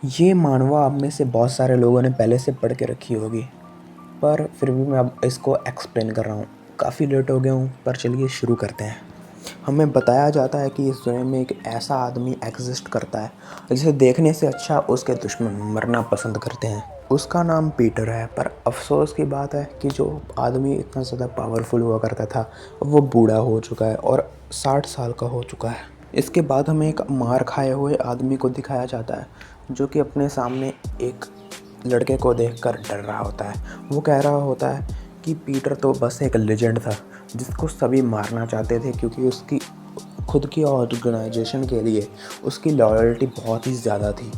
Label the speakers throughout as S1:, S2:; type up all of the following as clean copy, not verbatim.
S1: ये मानवा आप में से बहुत सारे लोगों ने पहले से पढ़ के रखी होगी, पर फिर भी मैं अब इसको एक्सप्लेन कर रहा हूँ। काफ़ी लेट हो गया हूँ, पर चलिए शुरू करते हैं। हमें बताया जाता है कि इस दुनिया में एक ऐसा आदमी एग्जिस्ट करता है जिसे देखने से अच्छा उसके दुश्मन मरना पसंद करते हैं। उसका नाम पीटर है, पर अफसोस की बात है कि जो आदमी इतना ज़्यादा पावरफुल हुआ करता था, अब वो बूढ़ा हो चुका है और 60 साल का हो चुका है। इसके बाद हमें एक मार खाए हुए आदमी को दिखाया जाता है, जो कि अपने सामने एक लड़के को देखकर डर रहा होता है। वो कह रहा होता है कि पीटर तो बस एक लेजेंड था जिसको सभी मारना चाहते थे, क्योंकि उसकी खुद की ऑर्गेनाइजेशन के लिए उसकी लॉयल्टी बहुत ही ज़्यादा थी।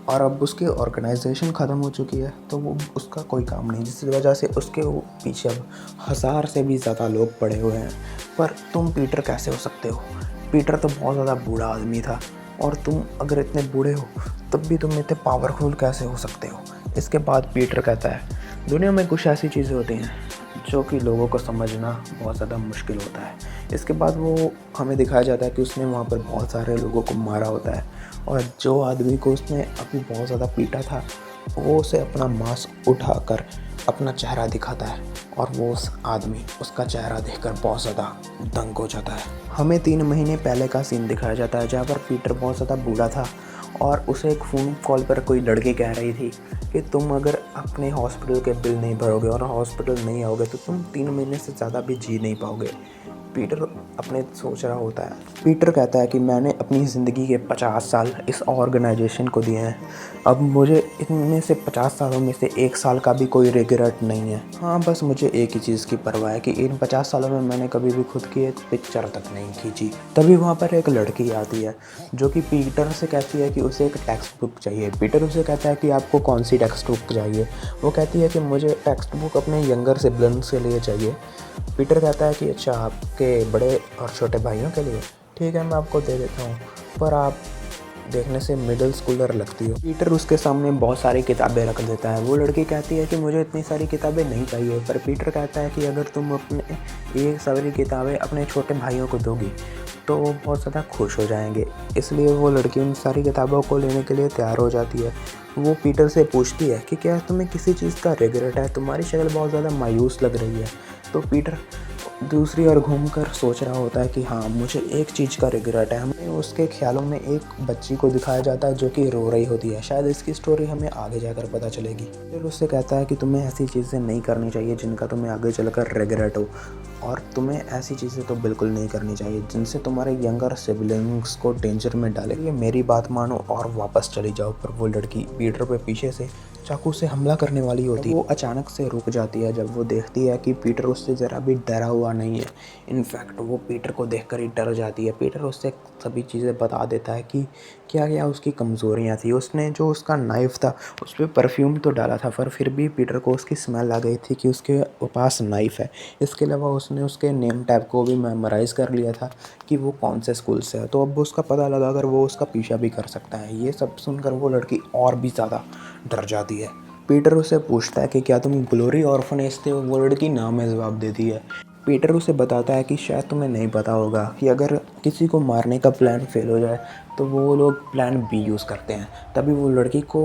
S1: और अब उसकी ऑर्गेनाइजेशन ख़त्म हो चुकी है, तो वो उसका कोई काम नहीं, जिस वजह से उसके पीछे अब 1000 से भी ज़्यादा लोग पड़े हुए हैं। पर तुम पीटर कैसे हो सकते हो? पीटर तो बहुत ज़्यादा बूढ़ा आदमी था, और तुम अगर इतने बूढ़े हो तब भी तुम इतने पावरफुल कैसे हो सकते हो? इसके बाद पीटर कहता है, दुनिया में कुछ ऐसी चीज़ें होती हैं जो कि लोगों को समझना बहुत ज़्यादा मुश्किल होता है। इसके बाद वो हमें दिखाया जाता है कि उसने वहाँ पर बहुत सारे लोगों को मारा होता है, और जो आदमी को उसने अभी बहुत ज़्यादा पीटा था, वो उसे अपना मास्क उठाकर अपना चेहरा दिखाता है, और वो उस आदमी उसका चेहरा देखकर बहुत ज़्यादा दंग हो जाता है। हमें 3 महीने पहले का सीन दिखाया जाता है, जहाँ पर पीटर बहुत ज़्यादा बूढ़ा था और उसे एक फ़ोन कॉल पर कोई लड़की कह रही थी कि तुम अगर अपने हॉस्पिटल के बिल नहीं भरोगे और हॉस्पिटल नहीं आओगे तो तुम 3 महीने से ज़्यादा भी जी नहीं पाओगे। पीटर अपने सोच रहा होता है। पीटर कहता है कि मैंने अपनी ज़िंदगी के 50 साल इस ऑर्गेनाइजेशन को दिए हैं, अब मुझे इनमें से 50 सालों में से 1 साल का भी कोई रिग्रेट नहीं है। हाँ, बस मुझे एक ही चीज़ की परवाह है कि इन 50 सालों में मैंने कभी भी खुद की एक पिक्चर तक नहीं खींची। तभी वहाँ पर एक लड़की आती है जो कि पीटर से कहती है कि उसे एक टेक्स्ट बुक चाहिए। पीटर उसे कहता है कि आपको कौन सी टेक्स्ट बुक चाहिए? वो कहती है कि मुझे टेक्स्ट बुक अपने यंगर सिबलिंग्स के लिए चाहिए। पीटर कहता है कि अच्छा, आपके बड़े और छोटे भाइयों के लिए? ठीक है, मैं आपको दे देता हूँ, पर आप देखने से मिडिल स्कूलर लगती हो। पीटर उसके सामने बहुत सारी किताबें रख देता है। वो लड़की कहती है कि मुझे इतनी सारी किताबें नहीं चाहिए, पर पीटर कहता है कि अगर तुम अपने ये सारी किताबें अपने छोटे भाइयों को दोगी तो वो बहुत ज़्यादा खुश हो जाएंगे। इसलिए वो लड़की उन सारी किताबों को लेने के लिए तैयार हो जाती है। वो पीटर से पूछती है कि क्या तुम्हें किसी चीज़ का रिग्रेट है? तुम्हारी शक्ल बहुत ज़्यादा मायूस लग रही है। तो पीटर दूसरी ओर घूमकर सोच रहा होता है कि हाँ, मुझे एक चीज़ का रिग्रेट है। हमें उसके ख्यालों में एक बच्ची को दिखाया जाता है जो कि रो रही होती है। शायद इसकी स्टोरी हमें आगे जाकर पता चलेगी। फिर उससे कहता है कि तुम्हें ऐसी चीज़ें नहीं करनी चाहिए जिनका तुम्हें आगे चलकर रिग्रेट हो, और तुम्हें ऐसी चीज़ें तो बिल्कुल नहीं करनी चाहिए जिनसे तुम्हारे यंगर सिबलिंग्स को डेंजर में डाले। ये मेरी बात मानो और वापस चली जाओ। पर वो लड़की पीटर पे पीछे से चाकू से हमला करने वाली होती है। वो अचानक से रुक जाती है जब वो देखती है कि पीटर उससे ज़रा भी डरा हुआ नहीं है। इनफैक्ट वो पीटर को देखकर ही डर जाती है। पीटर उससे सभी चीज़ें बता देता है कि क्या क्या उसकी कमज़ोरियाँ थी। उसने जो उसका नाइफ़ था उस पर परफ्यूम तो डाला था, पर फिर भी पीटर को उसकी स्मेल आ गई थी कि उसके पास नाइफ़ है। इसके अलावा उसने उसके नेम टैग को भी मेमोराइज़ कर लिया था कि वो कौन से स्कूल से है, तो अब उसका पता लगा कर वो उसका पीछा भी कर सकता है। ये सब सुनकर वो लड़की और भी ज़्यादा डर जाती है। पीटर उससे पूछता है कि क्या तुम ग्लोरी ऑर्फनेज थे? वो लड़की ना में जवाब देती है। पीटर उसे बताता है कि शायद तुम्हें नहीं पता होगा कि अगर किसी को मारने का प्लान फेल हो जाए तो वो लोग प्लान बी यूज़ करते हैं। तभी वो लड़की को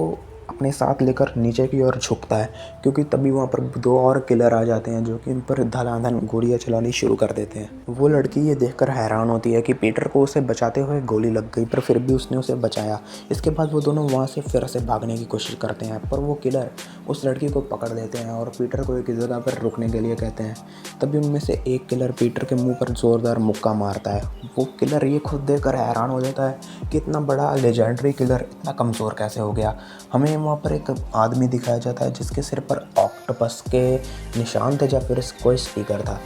S1: अपने साथ लेकर नीचे की ओर झुकता है, क्योंकि तभी वहाँ पर 2 और किलर आ जाते हैं जो कि उन पर धड़ाधड़ गोलियाँ चलानी शुरू कर देते हैं। वो लड़की ये देखकर हैरान होती है कि पीटर को उसे बचाते हुए गोली लग गई, पर फिर भी उसने उसे बचाया। इसके बाद वो दोनों वहाँ से फिर से भागने की कोशिश करते हैं, पर वो किलर उस लड़की को पकड़ लेते हैं और पीटर को एक जगह पर रुकने के लिए कहते हैं। तभी उनमें से एक किलर पीटर के मुंह पर ज़ोरदार मुक्का मारता है। वो किलर ये खुद देखकर हैरान हो जाता है कि इतना बड़ा लेजेंडरी किलर इतना कमज़ोर कैसे हो गया। हमें वहाँ पर एक आदमी दिखाया जाता है जिसके सिर पर ऑक्टोपस के निशान थे या फिर कोई स्टिकर था।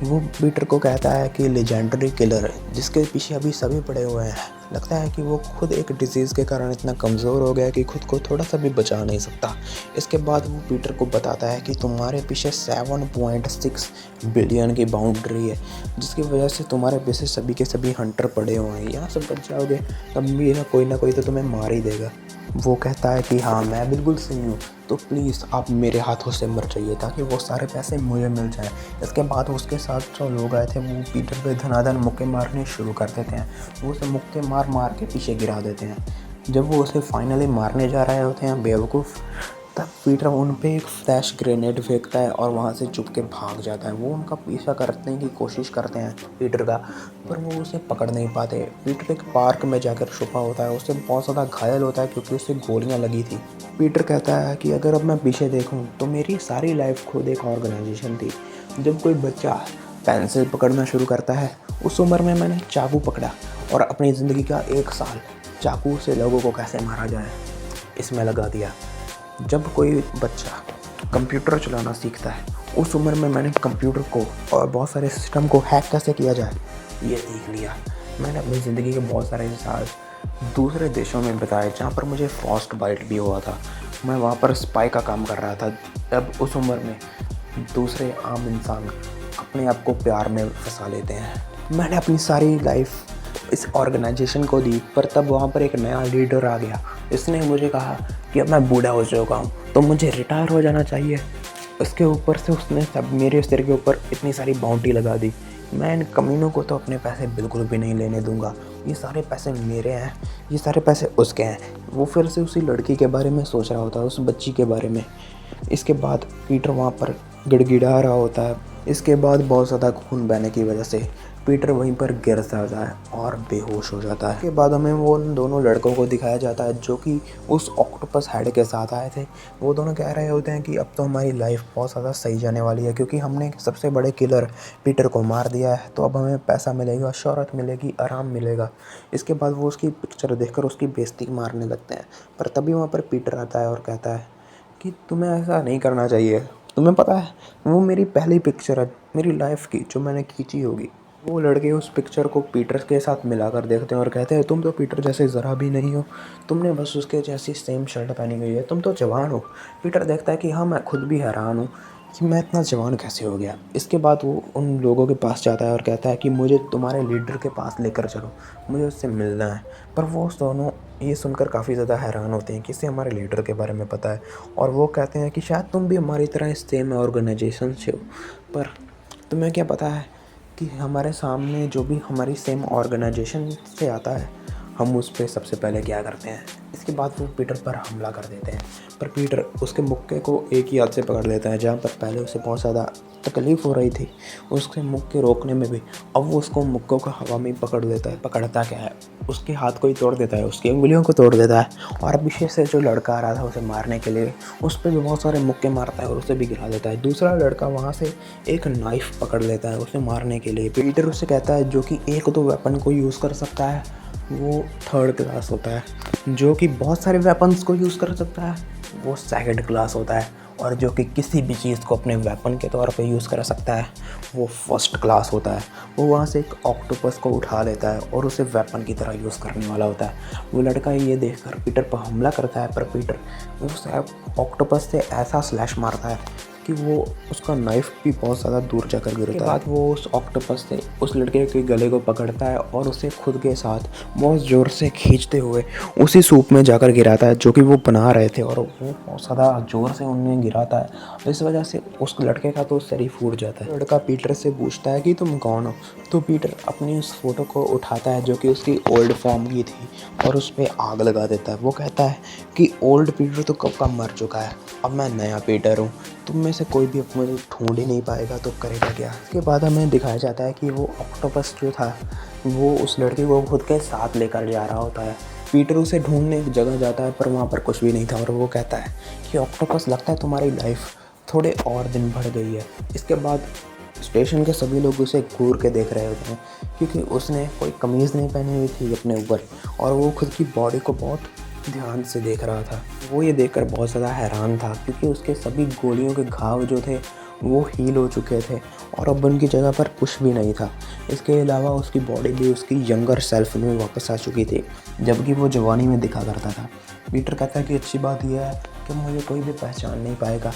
S1: वो पीटर को कहता है कि लेजेंडरी किलर जिसके पीछे अभी सभी पड़े हुए हैं, लगता है कि वो खुद एक डिजीज़ के कारण इतना कमज़ोर हो गया कि खुद को थोड़ा सा भी बचा नहीं सकता। इसके बाद वो पीटर को बताता है कि तुम्हारे पीछे 7.6 बिलियन की बाउंड्री है, जिसकी वजह से तुम्हारे पीछे सभी के सभी हंटर पड़े हुए हैं। यहाँ से बच जाओगे तब भी ना कोई तो तुम्हें मार ही देगा। वो कहता है कि हाँ, मैं बिल्कुल सही हूँ, तो प्लीज़ आप मेरे हाथों से मर जाइए ताकि वो सारे पैसे मुझे मिल जाएं। इसके बाद उसके साथ जो लोग आए थे वो पीटर पे धनाधन मुक्के मारने शुरू कर देते हैं। वो उसे मुक्के मार मार के पीछे गिरा देते हैं। जब वो उसे फाइनली मारने जा रहे होते हैं बेवकूफ़, तब पीटर उन पे एक फ्लैश ग्रेनेड फेंकता है और वहाँ से चुप के भाग जाता है। वो उनका पीछा करने की कोशिश करते हैं पीटर का, पर वो उसे पकड़ नहीं पाते। पीटर एक पार्क में जाकर छुपा होता है, उससे बहुत ज़्यादा घायल होता है क्योंकि उसे गोलियाँ लगी थी। पीटर कहता है कि अगर अब मैं पीछे देखूँ तो मेरी सारी लाइफ खुद एक ऑर्गेनाइजेशन थी। जब कोई बच्चा पेंसिल पकड़ना शुरू करता है, उस उम्र में मैंने चाकू पकड़ा और अपनी ज़िंदगी का 1 साल चाकू से लोगों को कैसे मारा जाए इसमें लगा दिया। जब कोई बच्चा कंप्यूटर चलाना सीखता है, उस उम्र में मैंने कंप्यूटर को और बहुत सारे सिस्टम को हैक कैसे किया जाए ये सीख लिया। मैंने अपनी ज़िंदगी के बहुत सारे साल दूसरे देशों में बिताए जहाँ पर मुझे फ्रॉस्ट बाइट भी हुआ था। मैं वहाँ पर स्पाई का काम कर रहा था। अब उस उम्र में दूसरे आम इंसान अपने आप को प्यार में फंसा लेते हैं। मैंने अपनी सारी लाइफ इस ऑर्गेनाइजेशन को दी, पर तब वहाँ पर एक नया लीडर आ गया। इसने मुझे कहा कि अब मैं बूढ़ा हो चुका हूँ तो मुझे रिटायर हो जाना चाहिए। उसके ऊपर से उसने सब मेरे सिर के ऊपर इतनी सारी बाउंटी लगा दी। मैं इन कमीनों को तो अपने पैसे बिल्कुल भी नहीं लेने दूंगा। ये सारे पैसे मेरे हैं, ये सारे पैसे उसके हैं। वो फिर से उसी लड़की के बारे में सोच रहा होता है, उस बच्ची के बारे में। इसके बाद पीटर वहाँ पर गिड़गिड़ा रहा होता है। इसके बाद बहुत ज़्यादा खून बहने की वजह से पीटर वहीं पर गिर जाता है और बेहोश हो जाता है। इसके बाद हमें वो उन दोनों लड़कों को दिखाया जाता है जो कि उस ऑक्टोपस हेड के साथ आए थे। वो दोनों कह रहे होते हैं कि अब तो हमारी लाइफ बहुत ज़्यादा सही जाने वाली है क्योंकि हमने सबसे बड़े किलर पीटर को मार दिया है। तो अब हमें पैसा मिलेगा, शोहरत मिलेगी, आराम मिलेगा। इसके बाद वो उसकी पिक्चर देखकर उसकी बेइज्जती मारने लगते हैं, पर तभी वहाँ पर पीटर आता है और कहता है कि तुम्हें ऐसा नहीं करना चाहिए। तुम्हें पता है वो मेरी पहली पिक्चर है मेरी लाइफ की जो मैंने खींची होगी। वो लड़के उस पिक्चर को पीटर के साथ मिलाकर देखते हैं और कहते हैं तुम तो पीटर जैसे ज़रा भी नहीं हो, तुमने बस उसके जैसी सेम शर्ट पहनी हुई है, तुम तो जवान हो। पीटर देखता है कि हाँ, मैं खुद भी हैरान हूँ कि मैं इतना जवान कैसे हो गया। इसके बाद वो उन लोगों के पास जाता है और कहता है कि मुझे तुम्हारे लीडर के पास लेकर चलो, मुझे उससे मिलना है। पर वो दोनों ये सुनकर काफ़ी ज़्यादा हैरान होते हैं कि इसे हमारे लीडर के बारे में पता है, और वो कहते हैं कि शायद तुम भी हमारी तरह सेम ऑर्गेनाइजेशन से हो, पर तुम्हें क्या पता है कि हमारे सामने जो भी हमारी सेम ऑर्गेनाइजेशन से आता है हम उस पर सबसे पहले क्या करते हैं। इसके बाद वो पीटर पर हमला कर देते हैं, पर पीटर उसके मुक्के को एक ही हाथ से पकड़ लेता है। जहाँ पर पहले उसे बहुत ज़्यादा तकलीफ़ हो रही थी उसके मुक्के रोकने में भी, अब वो उसको मुक्कों को हवा में पकड़ लेता है। पकड़ता क्या है, उसके हाथ को ही तोड़ देता है, उसकी उंगलियों को तोड़ देता है। और पीछे से जो लड़का आ रहा था उसे मारने के लिए, उस पर भी बहुत सारे मुक्के मारता है और उसे भी गिरा देता है। दूसरा लड़का वहाँ से एक नाइफ़ पकड़ लेता है उसे मारने के लिए। पीटर उससे कहता है जो कि एक दो वेपन को यूज़ कर सकता है वो थर्ड क्लास होता है, जो कि बहुत सारे वेपन्स को यूज़ कर सकता है वो सेकंड क्लास होता है, और जो कि किसी भी चीज़ को अपने वेपन के तौर पे यूज़ कर सकता है वो फर्स्ट क्लास होता है। वो वहाँ से एक ऑक्टोपस को उठा लेता है और उसे वेपन की तरह यूज़ करने वाला होता है। वो लड़का ये देखकर पीटर पर हमला करता है, पर पीटर उस ऑक्टोपस से ऐसा स्लैश मारता है कि वो उसका नाइफ भी बहुत ज़्यादा दूर जाकर गिरता है। उसके बाद वो उस ऑक्टोपस से उस लड़के के गले को पकड़ता है और उसे खुद के साथ बहुत ज़ोर से खींचते हुए उसी सूप में जाकर गिराता है जो कि वो बना रहे थे, और वो बहुत ज़्यादा ज़ोर से उन्हें गिराता है। इस वजह से उस लड़के का तो सर ही फूट जाता है। लड़का पीटर से पूछता है कि तुम कौन हो, तो पीटर अपनी उस फोटो को उठाता है जो कि उसकी ओल्ड फॉर्म की थी और उस पर आग लगा देता है। वो कहता है कि ओल्ड पीटर तो कब का मर चुका है, अब मैं नया पीटर हूँ, तुम में से कोई भी मुझे ढूंढ ही नहीं पाएगा तो करेगा क्या। इसके बाद हमें दिखाया जाता है कि वो ऑक्टोपस जो था वो उस लड़के को खुद के साथ लेकर जा रहा होता है। पीटर उसे ढूंढने एक जगह जाता है पर वहाँ पर कुछ भी नहीं था, और वो कहता है कि ऑक्टोपस लगता है तुम्हारी लाइफ थोड़े और दिन बढ़ गई है। इसके बाद स्टेशन के सभी लोग उसे घूर के देख रहे होते हैं क्योंकि उसने कोई कमीज़ नहीं पहनी हुई थी अपने ऊपर, और वो खुद की बॉडी को बहुत ध्यान से देख रहा था। वो ये देखकर बहुत ज़्यादा हैरान था क्योंकि उसके सभी गोलियों के घाव जो थे वो हील हो चुके थे और अब उनकी जगह पर कुछ भी नहीं था। इसके अलावा उसकी बॉडी भी उसकी यंगर सेल्फ में वापस आ चुकी थी जबकि वो जवानी में दिखा करता था। पीटर कहता है कि अच्छी बात यह है कि मुझे कोई भी पहचान नहीं पाएगा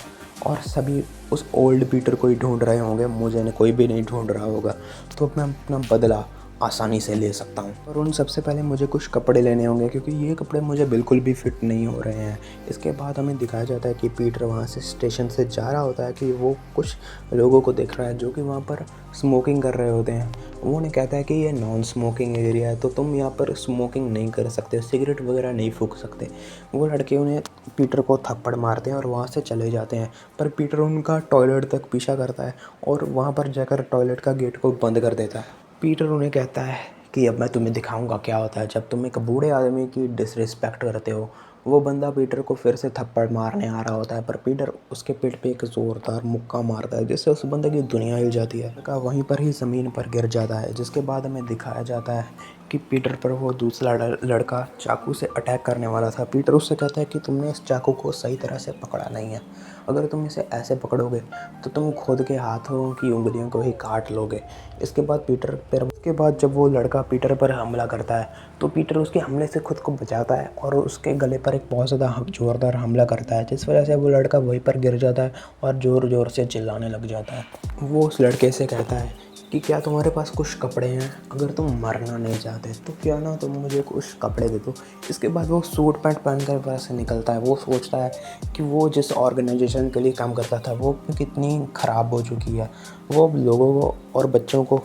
S1: और सभी उस ओल्ड पीटर को ही ढूंढ रहे होंगे, मुझे कोई भी नहीं ढूंढ रहा होगा। तो मैं अपना बदला आसानी से ले सकता हूँ। और उन सबसे पहले मुझे कुछ कपड़े लेने होंगे क्योंकि ये कपड़े मुझे बिल्कुल भी फिट नहीं हो रहे हैं। इसके बाद हमें दिखाया जाता है कि पीटर वहाँ से स्टेशन से जा रहा होता है कि वो कुछ लोगों को देख रहा है जो कि वहाँ पर स्मोकिंग कर रहे होते हैं। वो उन्हें कहता है कि ये नॉन स्मोकिंग एरिया है, तो तुम यहाँ पर स्मोकिंग नहीं कर सकते, सिगरेट वगैरह नहीं फूँक सकते। वो लड़के उन्हें पीटर को थप्पड़ मारते हैं और वहाँ से चले जाते हैं, पर पीटर उनका टॉयलेट तक पीछा करता है और वहाँ पर जाकर टॉयलेट का गेट को बंद कर देता है। पीटर उन्हें कहता है कि अब मैं तुम्हें दिखाऊंगा क्या होता है जब तुम एक बूढ़े आदमी की डिसरिस्पेक्ट करते हो। वो बंदा पीटर को फिर से थप्पड़ मारने आ रहा होता है, पर पीटर उसके पीठ पे एक ज़ोरदार मुक्का मारता है जिससे उस बंदे की दुनिया हिल जाती है। लड़का वहीं पर ही ज़मीन पर गिर जाता है, जिसके बाद हमें दिखाया जाता है कि पीटर पर वो दूसरा लड़का चाकू से अटैक करने वाला था। पीटर उससे कहता है कि तुमने इस चाकू को सही तरह से पकड़ा नहीं है, अगर तुम इसे ऐसे पकड़ोगे तो तुम खुद के हाथों की उंगलियों को ही काट लोगे। इसके बाद जब वो लड़का पीटर पर हमला करता है तो पीटर उसके हमले से खुद को बचाता है और उसके गले पर एक बहुत ज़्यादा ज़ोरदार हमला करता है, जिस वजह से वो लड़का वहीं पर गिर जाता है और ज़ोर ज़ोर से चिल्लाने लग जाता है। वो उस लड़के से कहता है कि क्या तुम्हारे पास कुछ कपड़े हैं, अगर तुम मरना नहीं चाहते तो क्या ना तुम मुझे कुछ कपड़े दे दो। इसके बाद वो सूट पैंट पहन कर वहाँ से निकलता है। वो सोचता है कि वो जिस ऑर्गेनाइजेशन के लिए काम करता था वो कितनी ख़राब हो चुकी है। वो लोगों को और बच्चों को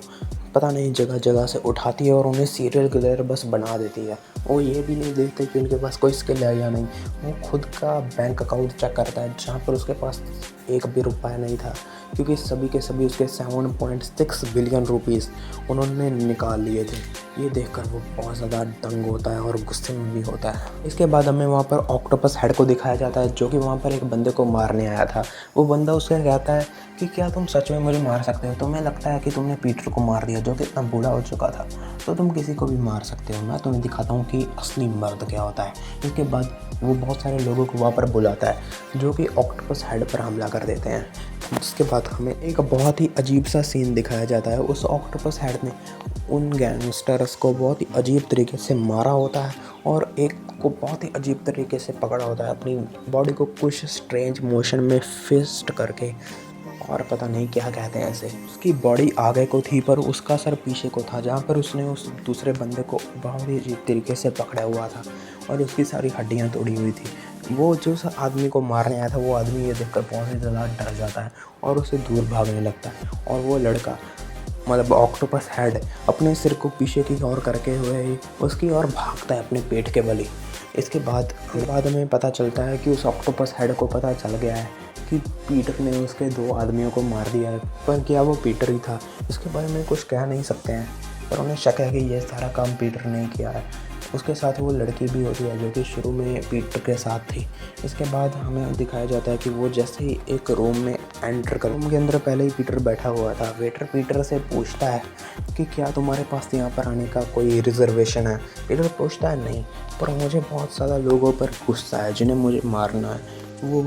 S1: पता नहीं जगह जगह से उठाती है और उन्हें सीरियल किलर बस बना देती है। वो ये भी नहीं देखते कि उनके पास कोई स्किल है या नहीं। वो खुद का बैंक अकाउंट चेक करता है जहाँ पर उसके पास एक भी रुपया नहीं था, क्योंकि सभी के सभी उसके 7.6 बिलियन रुपीज़ उन्होंने निकाल लिए थे। ये देखकर वो बहुत ज़्यादा दंग होता है और गुस्से में भी होता है। इसके बाद हमें वहाँ पर ऑक्टोपस हेड को दिखाया जाता है जो कि वहाँ पर एक बंदे को मारने आया था। वो बंदा उससे कहता है कि क्या तुम सच में मुझे मार सकते हो? तुम्हें लगता है कि तुमने पीटर को मार दिया जो कि इतना बूढ़ा हो चुका था, तो तुम किसी को भी मार सकते हो। मैं तुम्हें दिखाता हूँ कि असली मर्द क्या होता है। इसके बाद वो बहुत सारे लोगों को वहाँ पर बुलाता है जो कि ऑक्टोपस हेड पर हमला कर देते हैं। जिसके बाद हमें एक बहुत ही अजीब सा सीन दिखाया जाता है। उस ऑक्टोपस हेड ने उन गैंगस्टर्स को बहुत ही अजीब तरीके से मारा होता है और एक को बहुत ही अजीब तरीके से पकड़ा होता है, अपनी बॉडी को कुछ स्ट्रेंज मोशन में फिस्ट करके, और पता नहीं क्या कहते हैं ऐसे। उसकी बॉडी आगे को थी पर उसका सर पीछे को था, जहाँ पर उसने उस दूसरे बंदे को बहुत ही अजीब तरीके से पकड़ा हुआ था और उसकी सारी हड्डियाँ तोड़ी हुई थी। वो जो उस आदमी को मारने आया था वो आदमी ये देखकर बहुत ही ज़्यादा डर जाता है और उसे दूर भागने लगता है। और वो लड़का मतलब ऑक्टोपस हेड अपने सिर को पीछे की ओर करके हुए ही उसकी ओर भागता है अपने पेट के बल ही। इसके बाद हमें पता चलता है कि उस ऑक्टोपस हेड को पता चल गया है कि पीटर ने उसके 2 आदमियों को मार दिया है, पर क्या वो पीटर ही था इसके बारे में कुछ कह नहीं सकते हैं, पर उन्हें शक है कि यह सारा काम पीटर ने किया है। उसके साथ वो लड़की भी होती है जो कि शुरू में पीटर के साथ थी। इसके बाद हमें दिखाया जाता है कि वो जैसे ही एक रूम में एंटर कर, रूम के अंदर पहले ही पीटर बैठा हुआ था। वेटर पीटर से पूछता है कि क्या तुम्हारे पास यहाँ पर आने का कोई रिजर्वेशन है? पीटर पूछता है नहीं, पर मुझे बहुत ज़्यादा लोगों पर गुस्सा है जिन्हें मुझे मारना है। वो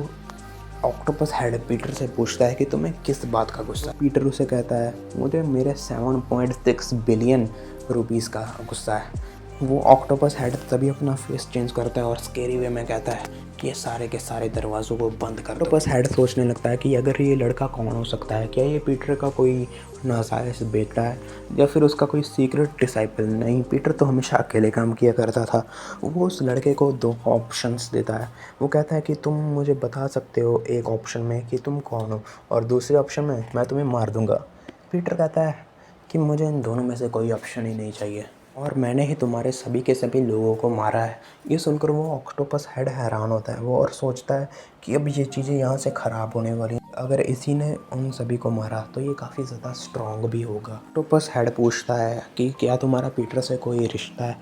S1: ऑक्टोपस हेड पीटर से पूछता है कि तुम्हें किस बात का गुस्सा है? पीटर उसे कहता है मुझे मेरे 7.6 बिलियन रुपीज़ का गुस्सा है। वो ऑक्टोपस हेड तभी अपना फेस चेंज करता है और स्केरी वे में कहता है कि ये सारे के सारे दरवाज़ों को बंद कर दो। ऑक्टोपस हेड सोचने लगता है कि अगर ये लड़का कौन हो सकता है, क्या ये पीटर का कोई नाजायज़ बेटा है या फिर उसका कोई सीक्रेट डिसाइपल? नहीं, पीटर तो हमेशा अकेले काम किया करता था। वो उस लड़के को 2 ऑप्शंस देता है। वो कहता है कि तुम मुझे बता सकते हो एक ऑप्शन में कि तुम कौन हो और दूसरे ऑप्शन में मैं तुम्हें मार दूँगा। पीटर कहता है कि मुझे इन दोनों में से कोई ऑप्शन ही नहीं चाहिए और मैंने ही तुम्हारे सभी के सभी लोगों को मारा है। ये सुनकर वो ऑक्टोपस हेड हैरान होता है। वो और सोचता है कि अब ये चीज़ें यहाँ से ख़राब होने वाली हैं। अगर इसी ने उन सभी को मारा तो ये काफ़ी ज़्यादा स्ट्रॉन्ग भी होगा। ऑक्टोपस हेड पूछता है कि क्या तुम्हारा पीटर से कोई रिश्ता है?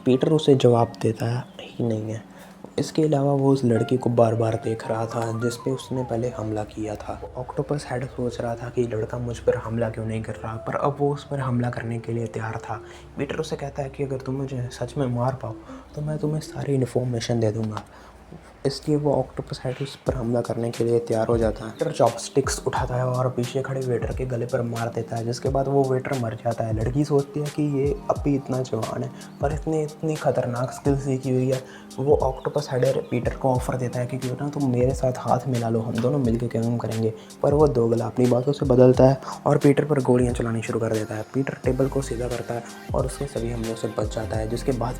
S1: पीटर उसे जवाब देता है ही नहीं है। इसके अलावा वो उस लड़की को बार बार देख रहा था जिस पे उसने पहले हमला किया था। ऑक्टोपस हेड सोच रहा था कि लड़का मुझ पर हमला क्यों नहीं कर रहा, पर अब वो उस पर हमला करने के लिए तैयार था। पीटर उसे कहता है कि अगर तुम मुझे सच में मार पाओ तो मैं तुम्हें सारी इन्फॉर्मेशन दे दूँगा। इसलिए वो ऑक्टोपस हेड उस पर हमला करने के लिए तैयार हो जाता है। फिर चॉपस्टिक्स उठाता है और पीछे खड़े वेटर के गले पर मार देता है, जिसके बाद वो वेटर मर जाता है। लड़की सोचती है कि ये अभी इतना जवान है पर इसने इतनी खतरनाक स्किल सीखी हुई है। वो ऑक्टोपस हेड पीटर को ऑफर देता है कि क्यों ना तुम मेरे साथ हाथ मिला लो, हम दोनों मिलकर काम करेंगे। पर वो दोगला अपनी बातों से बदलता है और पीटर पर गोलियां चलानी शुरू कर देता है। पीटर टेबल को सीधा करता है और उसके सभी हमलों से बच जाता है। जिसके बाद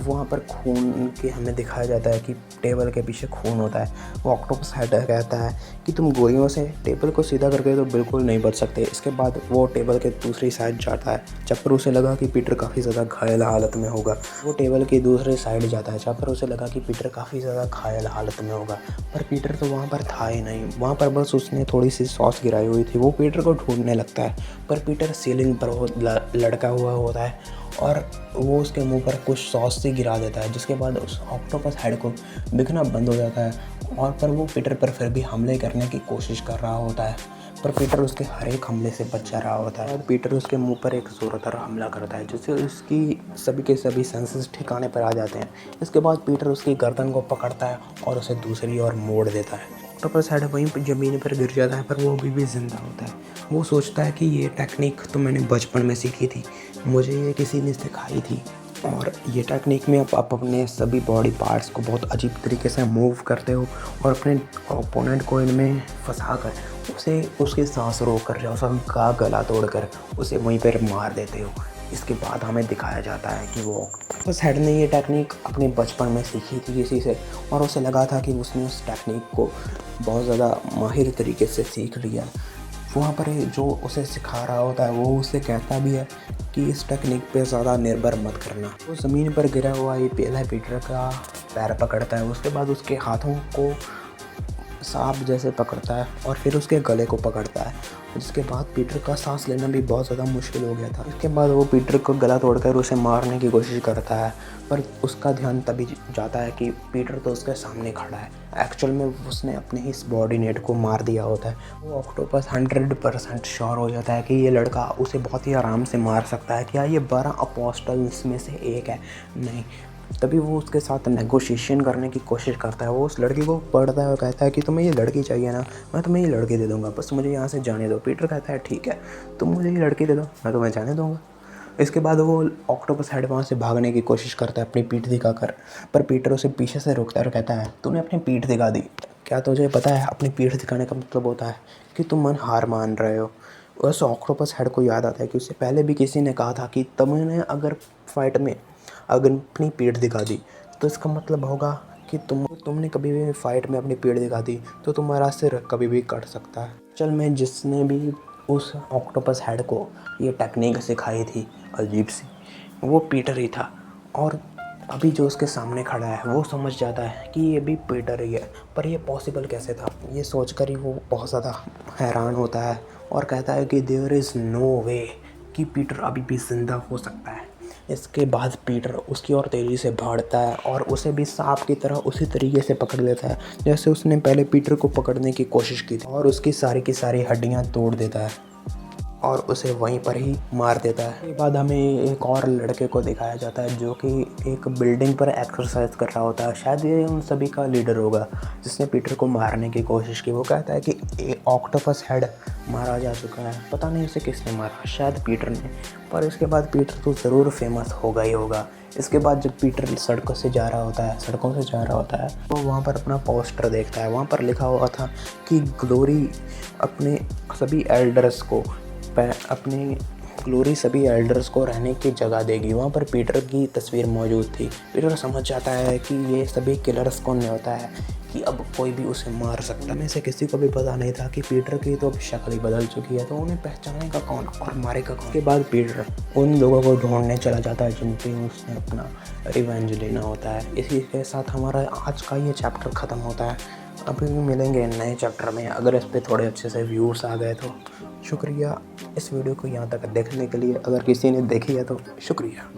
S1: वहाँ पर खून के हमें दिखाया जाता है कि टेबल के पीछे खून होता है। वो ऑक्टोपस हेड कहता है कि तुम गोलियों से टेबल को सीधा करके तो बिल्कुल नहीं बच सकते। इसके बाद वो टेबल के दूसरी साइड जाता है जब पर उसे लगा कि पीटर काफ़ी ज़्यादा घायल हालत में होगा। वो टेबल की दूसरी साइड जाता है जब पर उसे लगा कि पीटर काफ़ी ज़्यादा घायल हालत में होगा, पर पीटर तो वहाँ पर था ही नहीं। वहाँ पर बस उसने थोड़ी सी सॉस गिराई हुई थी। वो पीटर को ढूंढने लगता है पर पीटर सीलिंग पर लटका हुआ होता है और वो उसके मुंह पर कुछ सॉस से गिरा देता है। जिसके बाद उस ऑक्टोपस हेड को दिखना बंद हो जाता है और पर वो पीटर पर फिर भी हमले करने की कोशिश कर रहा होता है, पर पीटर उसके हर एक हमले से बच जा रहा होता है। और पीटर उसके मुंह पर एक ज़ोरदार हमला करता है जिससे उसकी सभी के सभी सेंसेस ठिकाने पर आ जाते हैं। इसके बाद पीटर उसकी गर्दन को पकड़ता है और उसे दूसरी ओर मोड़ देता है। ऑक्टोपस हेड वहीं पर ज़मीन पर गिर जाता है पर वो अभी भी ज़िंदा होता है। वो सोचता है कि ये टेक्निक तो मैंने बचपन में सीखी थी, मुझे ये किसी ने सिखाई थी और ये टेक्निक में आप अपने सभी बॉडी पार्ट्स को बहुत अजीब तरीके से मूव करते हो और अपने ओपोनेंट को इनमें फंसा कर उसे उसके सांस रोक कर जाओ, उसका गला तोड़कर उसे वहीं पर मार देते हो। इसके बाद हमें दिखाया जाता है कि वो ऑक्टोपस हेड ने ये टेक्निक अपने बचपन में सीखी थी किसी से और उसे लगा था कि उसने उस टेक्निक को बहुत ज़्यादा माहिर तरीके से सीख लिया। वहाँ पर जो उसे सिखा रहा होता है वो उसे कहता भी है कि इस टेक्निक पे ज़्यादा निर्भर मत करना। वो ज़मीन पर गिरा हुआ ये पहला पीटर का पैर पकड़ता है, उसके बाद उसके हाथों को सांप जैसे पकड़ता है और फिर उसके गले को पकड़ता है, जिसके बाद पीटर का सांस लेना भी बहुत ज़्यादा मुश्किल हो गया था। उसके बाद वो पीटर को गला तोड़कर उसे मारने की कोशिश करता है पर उसका ध्यान तभी जाता है कि पीटर तो उसके सामने खड़ा है। एक्चुअल में उसने अपने ही सबॉर्डिनेट को मार दिया होता है। वो ऑक्टोपस 100% श्योर हो जाता है कि ये लड़का उसे बहुत ही आराम से मार सकता है। क्या ये 12 अपोस्टल्स में से एक है? नहीं। तभी वो उसके साथ नेगोशिएशन करने की कोशिश करता है। वो उस लड़की को पढ़ता है और कहता है कि तुम्हें ये लड़की चाहिए ना, मैं तुम्हें ये लड़की दे दूँगा, बस मुझे यहाँ से जाने दो। पीटर कहता है ठीक है, तुम मुझे ये लड़की दे दो, मैं तुम्हें जाने दूँगा। इसके बाद वो ऑक्टोपस हेड वहाँ से भागने की कोशिश करता है अपनी पीठ दिखाकर, पर पीटर उसे पीछे से रोकता है और कहता है तूने अपनी पीठ दिखा दी। क्या तुझे पता है अपनी पीठ दिखाने का मतलब होता है कि तुम मन हार मान रहे हो। उस ऑक्टोपस हेड को याद आता है कि उससे पहले भी किसी ने कहा था कि तुमने अगर फाइट में अगर अपनी पीठ दिखा दी तो इसका मतलब होगा कि तुमने कभी भी फाइट में अपनी पीठ दिखा दी तो तुम्हारा सिर कभी भी कट सकता है। चल में जिसने भी उस ऑक्टोपस हेड को ये टेक्निक सिखाई थी अजीब सी, वो पीटर ही था। और अभी जो उसके सामने खड़ा है वो समझ जाता है कि ये भी पीटर ही है, पर ये पॉसिबल कैसे था, ये सोचकर ही वो बहुत ज़्यादा हैरान होता है और कहता है कि देयर इज़ नो वे कि पीटर अभी भी ज़िंदा हो सकता है। इसके बाद पीटर उसकी ओर तेज़ी से भागता है और उसे भी सांप की तरह उसी तरीके से पकड़ लेता है जैसे उसने पहले पीटर को पकड़ने की कोशिश की थी और उसकी सारी की सारी हड्डियां तोड़ देता है और उसे वहीं पर ही मार देता है। इसके बाद हमें एक और लड़के को दिखाया जाता है जो कि एक बिल्डिंग पर एक्सरसाइज कर रहा होता है। शायद ये उन सभी का लीडर होगा जिसने पीटर को मारने की कोशिश की। वो कहता है कि ऑक्टोपस हेड मारा जा चुका है, पता नहीं उसे किसने मारा, शायद पीटर ने, पर इसके बाद पीटर तो ज़रूर फेमस होगा ही होगा। इसके बाद जब पीटर सड़कों से जा रहा होता है तो वहाँ पर अपना पोस्टर देखता है। वहाँ पर लिखा हुआ था कि ग्लोरी अपने सभी एल्डर्स को सभी एल्डर्स को रहने की जगह देगी। वहाँ पर पीटर की तस्वीर मौजूद थी। पीटर समझ जाता है कि ये सभी किलर्स को न्योता है कि अब कोई भी उसे मार सकता है। में से किसी को भी पता नहीं था कि पीटर की तो अब शक्ल ही बदल चुकी है, तो उन्हें पहचाने का कौन और मारेगा कौन। के बाद पीटर उन लोगों को ढूंढने चला जाता है जिन पे उसने अपना रिवेंज लेना होता है। इसी के साथ हमारा आज का ये चैप्टर ख़त्म होता है। अभी भी मिलेंगे नए चैप्टर में। अगर इस पे थोड़े अच्छे से व्यूज़ आ गए तो शुक्रिया इस वीडियो को यहाँ तक देखने के लिए। अगर किसी ने देखी है तो शुक्रिया।